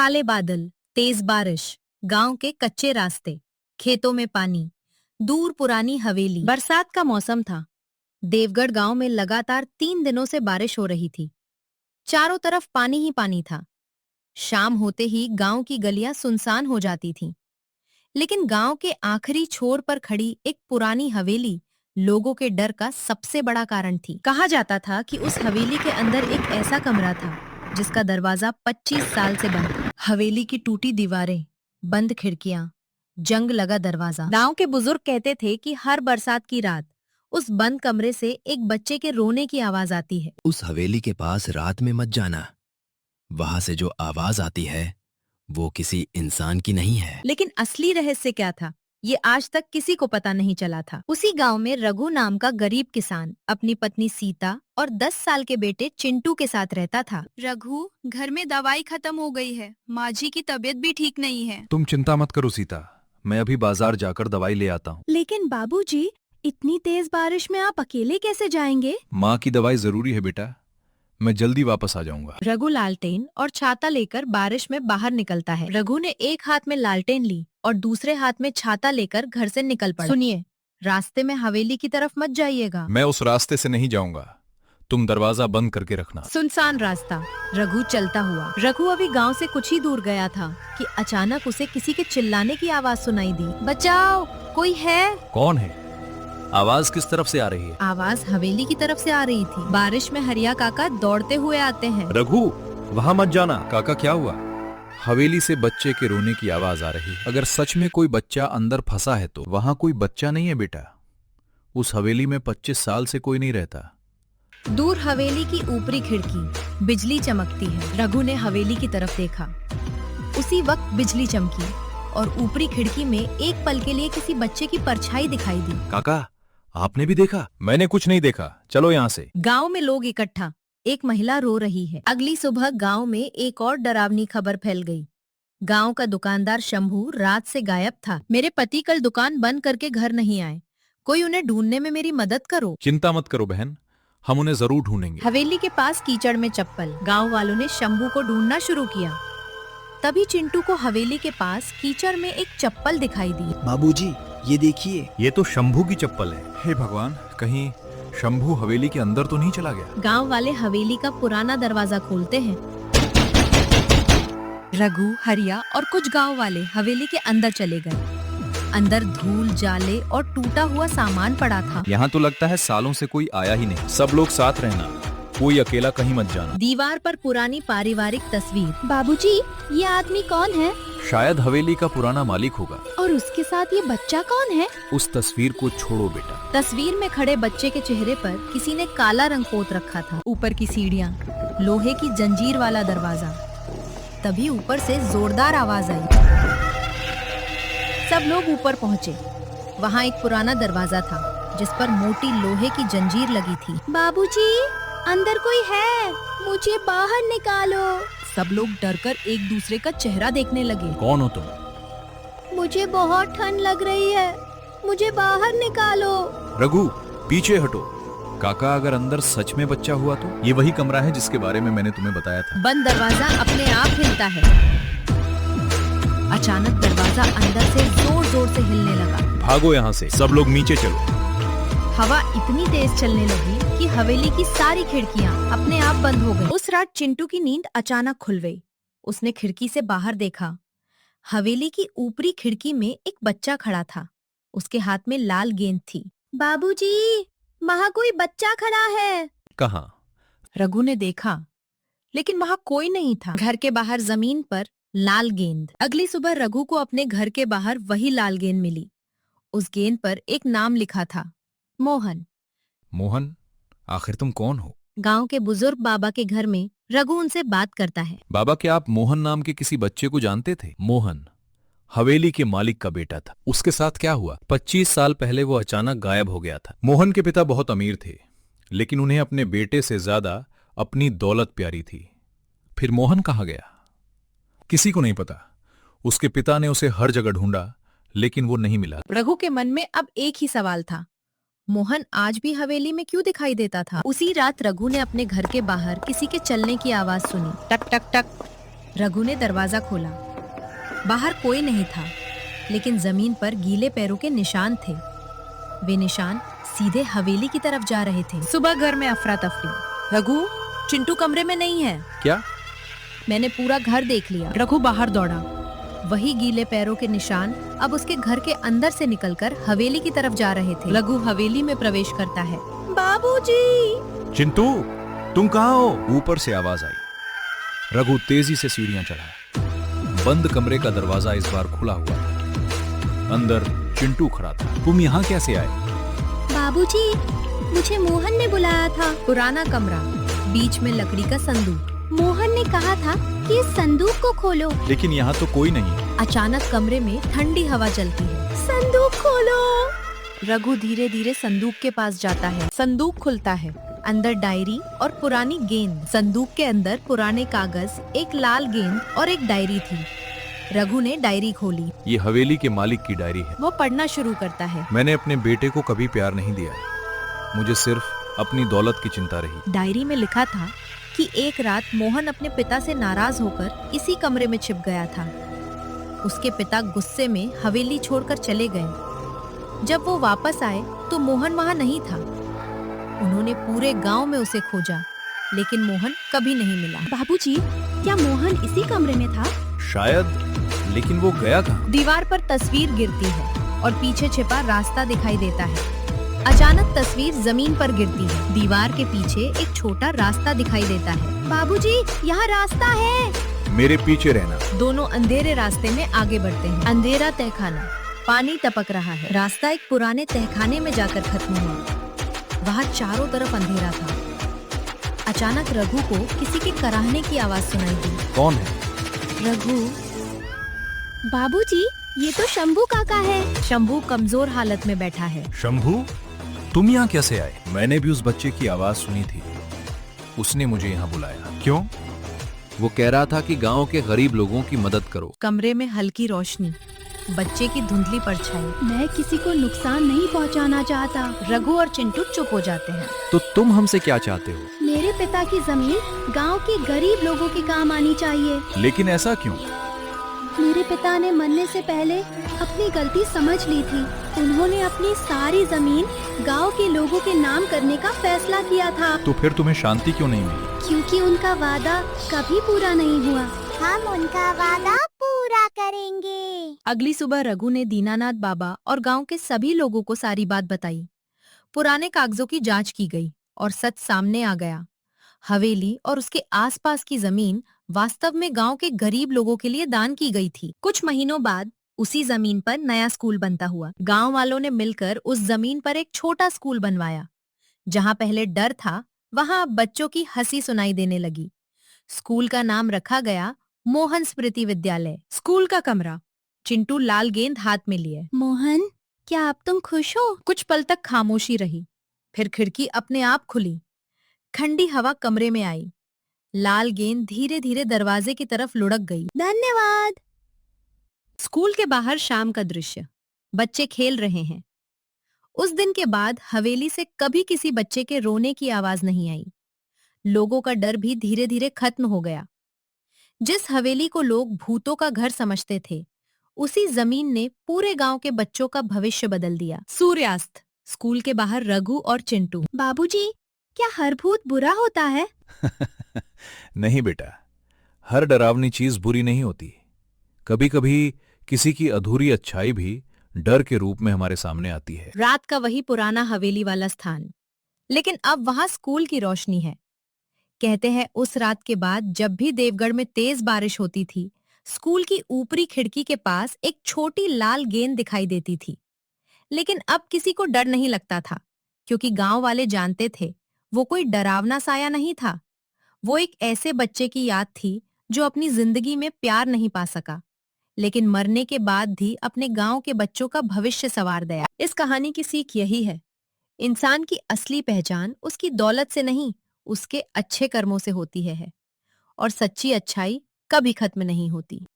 काले बादल, तेज बारिश, गांव के कच्चे रास्ते, खेतों में पानी, दूर पुरानी हवेली। बरसात का मौसम था। देवगढ़ गांव में लगातार 3 दिनों से बारिश हो रही थी। चारों तरफ पानी ही पानी था। शाम होते ही गांव की गलियां सुनसान हो जाती थीं। लेकिन गांव के आखिरी छोर पर खड़ी एक पुरानी हवेली लोगों के डर का सबसे बड़ा कारण थी। कहा जाता था कि उस हवेली के अंदर एक ऐसा कमरा था जिसका दरवाजा 25 साल से बंद था। हवेली की टूटी दीवारें, बंद खिड़कियां, जंग लगा दरवाजा। गांव के बुजुर्ग कहते थे कि हर बरसात की रात उस बंद कमरे से एक बच्चे के रोने की आवाज आती है। उस हवेली के पास रात में मत जाना। वहां से जो आवाज आती है वो किसी इंसान की नहीं है। लेकिन असली रहस्य क्या था, ये आज तक किसी को पता नहीं चला था। उसी गांव में रघु नाम का गरीब किसान अपनी पत्नी सीता और 10 साल के बेटे चिंटू के साथ रहता था। रघु, घर में दवाई खत्म हो गई है। माँ जी की तबीयत भी ठीक नहीं है। तुम चिंता मत करो सीता, मैं अभी बाजार जाकर दवाई ले आता हूँ। लेकिन बाबूजी, इतनी तेज बारिश में आप अकेले कैसे जाएंगे? माँ की दवाई जरूरी है बेटा, मैं जल्दी वापस आ जाऊंगा। रघु लालटेन और छाता लेकर बारिश में बाहर निकलता है। रघु ने एक हाथ में लालटेन ली और दूसरे हाथ में छाता लेकर घर से निकल पड़ा। सुनिए, रास्ते में हवेली की तरफ मत जाइएगा। मैं उस रास्ते से नहीं जाऊंगा, तुम दरवाजा बंद करके रखना। सुनसान रास्ता, रघु चलता हुआ। रघु अभी गांव से कुछ ही दूर गया था कि अचानक उसे किसी के चिल्लाने की आवाज सुनाई दी। बचाओ, कोई है? कौन है? आवाज किस तरफ से आ रही है? आवाज हवेली की तरफ से आ रही थी। बारिश में हरिया काका दौड़ते हुए आते हैं। रघु, वहाँ मत जाना। काका, क्या हुआ? हवेली से बच्चे के रोने की आवाज आ रही है। अगर सच में कोई बच्चा अंदर फंसा है तो वहाँ कोई बच्चा नहीं है बेटा। उस हवेली में 25 साल से कोई नहीं रहता। दूर हवेली की ऊपरी खिड़की, बिजली चमकती है। रघु ने हवेली की तरफ देखा। उसी वक्त बिजली चमकी और ऊपरी खिड़की में एक पल के लिए किसी बच्चे की परछाई दिखाई दी। काका, आपने भी देखा? मैंने कुछ नहीं देखा, चलो यहाँ से। गांव में लोग इकट्ठा। एक महिला रो रही है। अगली सुबह गांव में एक और डरावनी खबर फैल गई। गांव का दुकानदार शंभू रात से गायब था। मेरे पति कल दुकान बंद करके घर नहीं आए। कोई उन्हें ढूंढने में मेरी मदद करो। चिंता मत करो बहन, हम उन्हें जरूर ढूंढेंगे। हवेली के पास कीचड़ में चप्पल। गांव वालों ने शंभू को ढूंढना शुरू किया। तभी चिंटू को हवेली के पास कीचड़ में एक चप्पल दिखाई दी। बाबूजी, ये देखिए। ये तो शंभू की चप्पल है। हे भगवान, कहीं शंभू हवेली के अंदर तो नहीं चला गया? गांव वाले हवेली का पुराना दरवाजा खोलते हैं। रघु, हरिया और कुछ गांव वाले हवेली के अंदर चले गए। अंदर धूल, जाले और टूटा हुआ सामान पड़ा था। यहाँ तो लगता है सालों से कोई आया ही नहीं। सब लोग साथ रहना, कोई अकेला कहीं मत जाना। दीवार पर पुरानी पारिवारिक तस्वीर। बाबूजी, ये आदमी कौन है? शायद हवेली का पुराना मालिक होगा। और उसके साथ ये बच्चा कौन है? उस तस्वीर को छोड़ो बेटा। तस्वीर में खड़े बच्चे के चेहरे पर किसी ने काला रंग पोत रखा था। ऊपर की सीढ़ियाँ, लोहे की जंजीर वाला दरवाजा। तभी ऊपर से जोरदार आवाज आई। सब लोग ऊपर पहुँचे। वहाँ एक पुराना दरवाजा था जिस पर मोटी लोहे की जंजीर लगी थी। बाबूजी, अंदर कोई है, मुझे बाहर निकालो। सब लोग डरकर एक दूसरे का चेहरा देखने लगे। कौन हो तुम? मुझे बहुत ठंड लग रही है, मुझे बाहर निकालो। रघु, पीछे हटो। काका, अगर अंदर सच में बच्चा हुआ तो ये वही कमरा है जिसके बारे में मैंने तुम्हें बताया था। बंद दरवाजा अपने आप हिलता है। अचानक दरवाजा अंदर से जोर जोर से हिलने लगा। भागो यहाँ से, सब लोग नीचे चलो। हवा इतनी तेज चलने लगी कि हवेली की सारी खिड़कियां अपने आप बंद हो गई। उस रात चिंटू की नींद अचानक खुल गई। उसने खिड़की से बाहर देखा। हवेली की ऊपरी खिड़की में एक बच्चा खड़ा था। उसके हाथ में लाल गेंद थी। बाबूजी, वहाँ कोई बच्चा खड़ा है। कहाँ? रघु ने देखा, लेकिन वहाँ कोई नहीं था। घर के बाहर जमीन पर लाल गेंद। अगली सुबह रघु को अपने घर के बाहर वही लाल गेंद मिली। उस गेंद पर एक नाम लिखा था, मोहन। मोहन, आखिर तुम कौन हो? गांव के बुजुर्ग बाबा के घर में रघु उनसे बात करता है। बाबा, क्या आप मोहन नाम के किसी बच्चे को जानते थे? मोहन हवेली के मालिक का बेटा था। उसके साथ क्या हुआ? 25 साल पहले वो अचानक गायब हो गया था। मोहन के पिता बहुत अमीर थे, लेकिन उन्हें अपने बेटे से ज्यादा अपनी दौलत प्यारी थी। फिर मोहन कहाँ गया? किसी को नहीं पता। उसके पिता ने उसे हर जगह ढूंढा, लेकिन वो नहीं मिला। रघु के मन में अब एक ही सवाल था, मोहन आज भी हवेली में क्यों दिखाई देता था? उसी रात रघु ने अपने घर के बाहर किसी के चलने की आवाज सुनी। टक टक टक। रघु ने दरवाजा खोला। बाहर कोई नहीं था, लेकिन जमीन पर गीले पैरों के निशान थे। वे निशान सीधे हवेली की तरफ जा रहे थे। सुबह घर में अफरा तफरी। रघु, चिंटू कमरे में नहीं है। क्या? मैंने पूरा घर देख लिया। रघु बाहर दौड़ा। वही गीले पैरों के निशान अब उसके घर के अंदर से निकलकर हवेली की तरफ जा रहे थे। रघु हवेली में प्रवेश करता है। बाबूजी! चिंटू, तुम कहाँ हो? ऊपर से आवाज आई। रघु तेजी से सीढ़ियां चढ़ा। बंद कमरे का दरवाजा इस बार खुला हुआ था। अंदर चिंटू खड़ा था। तुम यहाँ कैसे आए? बाबूजी, मुझे मोहन ने बुलाया था। पुराना कमरा, बीच में लकड़ी का संदूक। मोहन ने कहा था कि इस संदूक को खोलो। लेकिन यहाँ तो कोई नहीं है। अचानक कमरे में ठंडी हवा चलती है। संदूक खोलो। रघु धीरे धीरे संदूक के पास जाता है। संदूक खुलता है। अंदर डायरी और पुरानी गेंद। संदूक के अंदर पुराने कागज, एक लाल गेंद और एक डायरी थी। रघु ने डायरी खोली। ये हवेली के मालिक की डायरी है। वो पढ़ना शुरू करता है। मैंने अपने बेटे को कभी प्यार नहीं दिया। मुझे सिर्फ अपनी दौलत की चिंता रही। डायरी में लिखा था कि एक रात मोहन अपने पिता से नाराज होकर इसी कमरे में छिप गया था। उसके पिता गुस्से में हवेली छोड़कर चले गए। जब वो वापस आए तो मोहन वहां नहीं था। उन्होंने पूरे गांव में उसे खोजा, लेकिन मोहन कभी नहीं मिला। बाबूजी, क्या मोहन इसी कमरे में था? शायद, लेकिन वो गया कहाँ? दीवार पर तस्वीर गिरती है और पीछे छिपा रास्ता दिखाई देता है। अचानक तस्वीर जमीन पर गिरती है। दीवार के पीछे एक छोटा रास्ता दिखाई देता है। बाबूजी, यहाँ रास्ता है। मेरे पीछे रहना। दोनों अंधेरे रास्ते में आगे बढ़ते हैं। अंधेरा तहखाना, पानी टपक रहा है। रास्ता एक पुराने तहखाने में जाकर खत्म हुआ। वहाँ चारों तरफ अंधेरा था। अचानक रघु को किसी के कराहने की आवाज सुनाई दी। कौन है? रघु। बाबूजी, ये तो शंभू काका है। शंभू कमजोर हालत में बैठा है। शंभू, तुम यहाँ कैसे आए? मैंने भी उस बच्चे की आवाज सुनी थी। उसने मुझे यहाँ बुलाया। क्यों? वो कह रहा था कि गांव के गरीब लोगों की मदद करो। कमरे में हल्की रोशनी, बच्चे की धुंधली परछाई। मैं किसी को नुकसान नहीं पहुंचाना चाहता। रघु और चिंटू चुप हो जाते हैं। तो तुम हमसे क्या चाहते हो? मेरे पिता की जमीन गांव के गरीब लोगों के काम आनी चाहिए। लेकिन ऐसा क्यों? मेरे पिता ने मरने से पहले अपनी गलती समझ ली थी। उन्होंने अपनी सारी जमीन गांव के लोगों के नाम करने का फैसला किया था। तो फिर तुम्हें शांति क्यों नहीं मिली? क्योंकि उनका वादा कभी पूरा नहीं हुआ। हम उनका वादा पूरा करेंगे। अगली सुबह रघु ने दीनानाथ बाबा और गांव के सभी लोगों को सारी बात बताई। पुराने कागजों की जांच की गई और सच सामने आ गया। हवेली और उसके आसपास की जमीन वास्तव में गांव के गरीब लोगों के लिए दान की गई थी। कुछ महीनों बाद उसी जमीन पर नया स्कूल बनता हुआ। गांव वालों ने मिलकर उस जमीन पर एक छोटा स्कूल बनवाया। जहां पहले डर था, वहां अब बच्चों की हंसी सुनाई देने लगी। स्कूल का नाम रखा गया मोहन स्मृति विद्यालय। स्कूल का कमरा, चिंटू लाल गेंद हाथ में लिए। मोहन, क्या अब तुम खुश हो? कुछ पल तक खामोशी रही, फिर खिड़की अपने आप खुली। ठंडी हवा कमरे में आई। लाल गेंद धीरे धीरे दरवाजे की तरफ लुढ़क गई। धन्यवाद। स्कूल के बाहर शाम का दृश्य, बच्चे खेल रहे हैं। उस दिन के बाद हवेली से कभी किसी बच्चे के रोने की आवाज नहीं आई। लोगों का डर भी धीरे धीरे खत्म हो गया। जिस हवेली को लोग भूतों का घर समझते थे, उसी जमीन ने पूरे गांव के बच्चों का भविष्य बदल दिया। सूर्यास्त, स्कूल के बाहर रघु और चिंटू। बाबूजी, क्या हर भूत बुरा होता है? नहीं बेटा, हर डरावनी चीज बुरी नहीं होती। कभी कभी किसी की अधूरी अच्छाई भी डर के रूप में हमारे सामने आती है। रात का वही पुराना हवेली वाला स्थान, लेकिन अब वहां स्कूल की रोशनी है। कहते हैं उस रात के बाद जब भी देवगढ़ में तेज बारिश होती थी, स्कूल की ऊपरी खिड़की के पास एक छोटी लाल गेंद दिखाई देती थी। लेकिन अब किसी को डर नहीं लगता था, क्योंकि गांव वाले जानते थे वो कोई डरावना साया नहीं था। वो एक ऐसे बच्चे की याद थी जो अपनी जिंदगी में प्यार नहीं पा सका, लेकिन मरने के बाद भी अपने गांव के बच्चों का भविष्य संवार दिया। इस कहानी की सीख यही है, इंसान की असली पहचान उसकी दौलत से नहीं, उसके अच्छे कर्मों से होती है और सच्ची अच्छाई कभी खत्म नहीं होती।